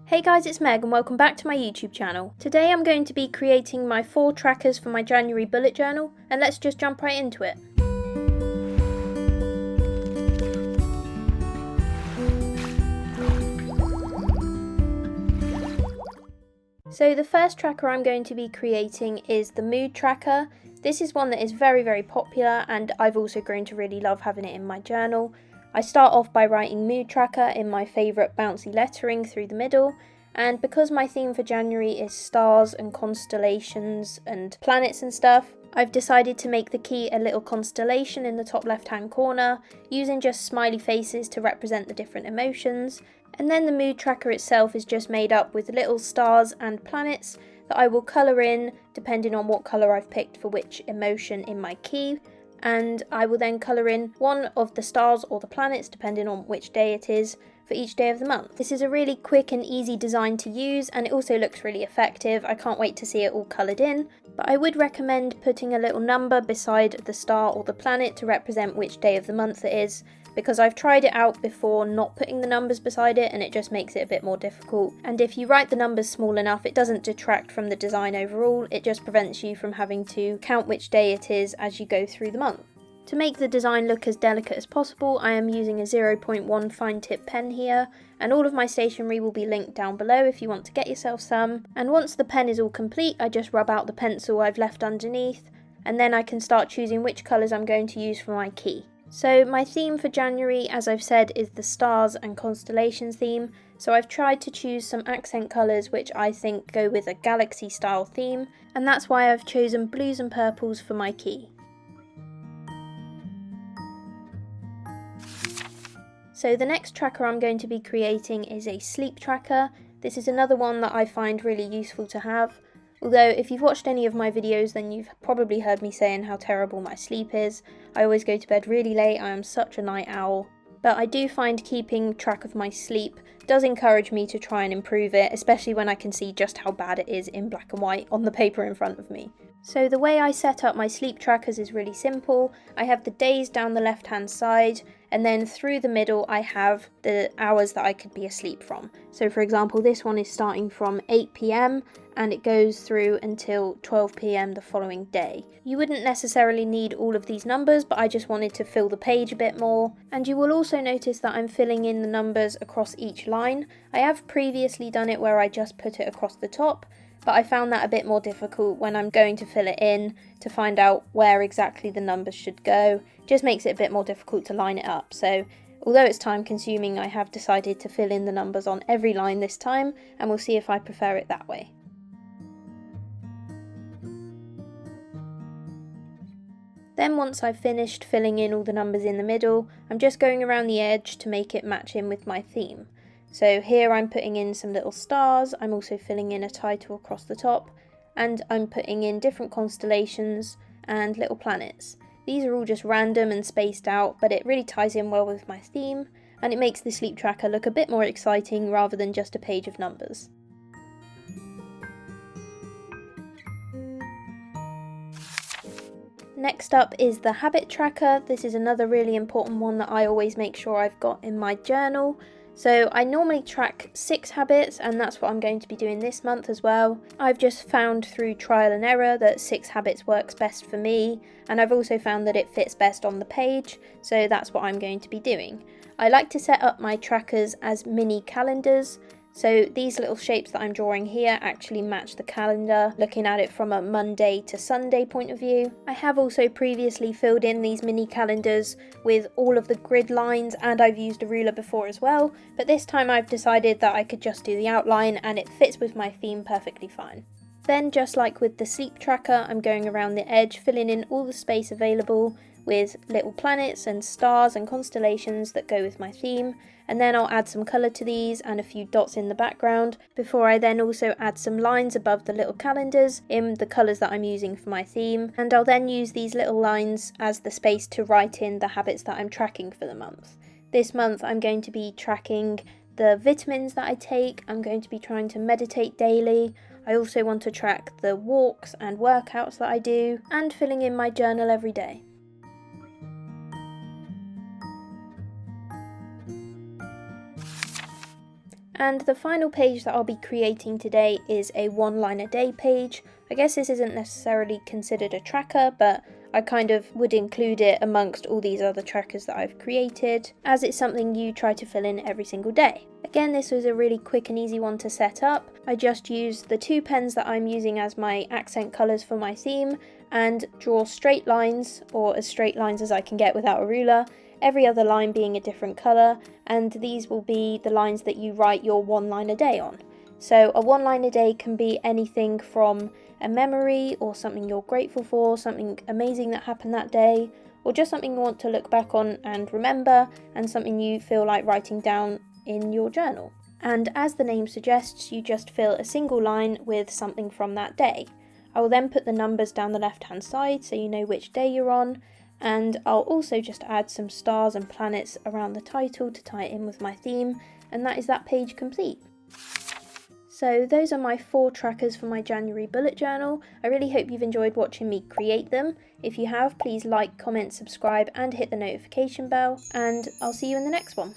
Hey guys, it's Meg and welcome back to my YouTube channel. Today I'm going to be creating my 4 trackers for my January bullet journal, and let's just jump right into it. So the first tracker I'm going to be creating is the mood tracker. This is one that is very popular, and I've also grown to really love having it in my journal. I start off by writing mood tracker in my favourite bouncy lettering through the middle, and because my theme for January is stars and constellations and planets and stuff, I've decided to make the key a little constellation in the top left hand corner, using just smiley faces to represent the different emotions. And then the mood tracker itself is just made up with little stars and planets that I will colour in depending on what colour I've picked for which emotion in my key. And I will then colour in one of the stars or the planets depending on which day it is for each day of the month. This is a really quick and easy design to use, and it also looks really effective. I can't wait to see it all coloured in, but I would recommend putting a little number beside the star or the planet to represent which day of the month it is, because I've tried it out before not putting the numbers beside it and it just makes it a bit more difficult. And if you write the numbers small enough, it doesn't detract from the design overall, it just prevents you from having to count which day it is as you go through the month. To make the design look as delicate as possible, I am using a 0.1 fine tip pen here, and all of my stationery will be linked down below if you want to get yourself some. And once the pen is all complete, I just rub out the pencil I've left underneath, and then I can start choosing which colours I'm going to use for my key. So my theme for January, as I've said, is the stars and constellations theme, so I've tried to choose some accent colours which I think go with a galaxy style theme, and that's why I've chosen blues and purples for my key. So the next tracker I'm going to be creating is a sleep tracker. This is another one that I find really useful to have. Although if you've watched any of my videos, then you've probably heard me saying how terrible my sleep is. I always go to bed really late, I am such a night owl. But I do find keeping track of my sleep does encourage me to try and improve it, especially when I can see just how bad it is in black and white on the paper in front of me. So the way I set up my sleep trackers is really simple. I have the days down the left hand side, and then through the middle I have the hours that I could be asleep from. So for example, this one is starting from 8 PM and it goes through until 12 PM the following day. You wouldn't necessarily need all of these numbers, but I just wanted to fill the page a bit more. And you will also notice that I'm filling in the numbers across each line. I have previously done it where I just put it across the top, but I found that a bit more difficult when I'm going to fill it in to find out where exactly the numbers should go. It just makes it a bit more difficult to line it up. So although it's time consuming, I have decided to fill in the numbers on every line this time, and we'll see if I prefer it that way. Then once I've finished filling in all the numbers in the middle, I'm just going around the edge to make it match in with my theme. So here I'm putting in some little stars, I'm also filling in a title across the top, and I'm putting in different constellations and little planets. These are all just random and spaced out, but it really ties in well with my theme, and it makes the sleep tracker look a bit more exciting rather than just a page of numbers. Next up is the habit tracker. This is another really important one that I always make sure I've got in my journal. So I normally track 6 habits, and that's what I'm going to be doing this month as well. I've just found through trial and error that 6 habits works best for me, and I've also found that it fits best on the page, so that's what I'm going to be doing. I like to set up my trackers as mini calendars. So these little shapes that I'm drawing here actually match the calendar, looking at it from a Monday to Sunday point of view. I have also previously filled in these mini calendars with all of the grid lines, and I've used a ruler before as well, but this time I've decided that I could just do the outline and it fits with my theme perfectly fine. Then, just like with the sleep tracker, I'm going around the edge, filling in all the space available with little planets and stars and constellations that go with my theme, and then I'll add some colour to these and a few dots in the background, before I then also add some lines above the little calendars in the colours that I'm using for my theme, and I'll then use these little lines as the space to write in the habits that I'm tracking for the month. This month I'm going to be tracking the vitamins that I take, I'm going to be trying to meditate daily, I also want to track the walks and workouts that I do, and filling in my journal every day. And the final page that I'll be creating today is a one line a day page. I guess this isn't necessarily considered a tracker, but I kind of would include it amongst all these other trackers that I've created, as it's something you try to fill in every single day. Again, this was a really quick and easy one to set up. I just used the 2 pens that I'm using as my accent colours for my theme, and draw straight lines, or as straight lines as I can get without a ruler, every other line being a different colour, and these will be the lines that you write your one line a day on. So a one line a day can be anything from a memory, or something you're grateful for, something amazing that happened that day, or just something you want to look back on and remember, and something you feel like writing down in your journal. And as the name suggests, you just fill a single line with something from that day. I will then put the numbers down the left hand side so you know which day you're on, and I'll also just add some stars and planets around the title to tie it in with my theme, and that is that page complete. So those are my 4 trackers for my January bullet journal. I really hope you've enjoyed watching me create them. If you have, please like, comment, subscribe and hit the notification bell, and I'll see you in the next one.